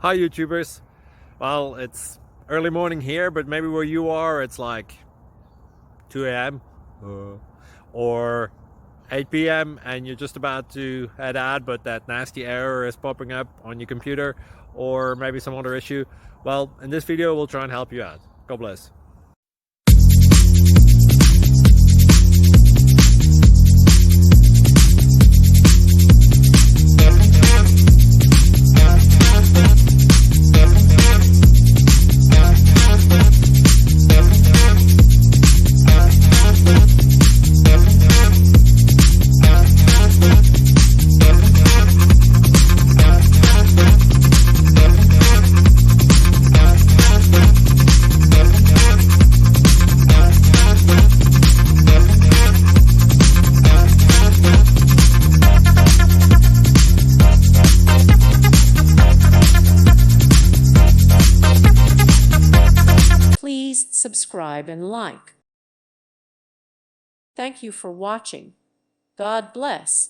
Hi YouTubers. Well, it's early morning here, but maybe where you are it's like 2 a.m. or 8 p.m. and you're just about to head out, but that nasty error is popping up on your computer, or maybe some other issue. Well, in this video we'll try and help you out. God bless. Please subscribe and like. Thank you for watching. God bless.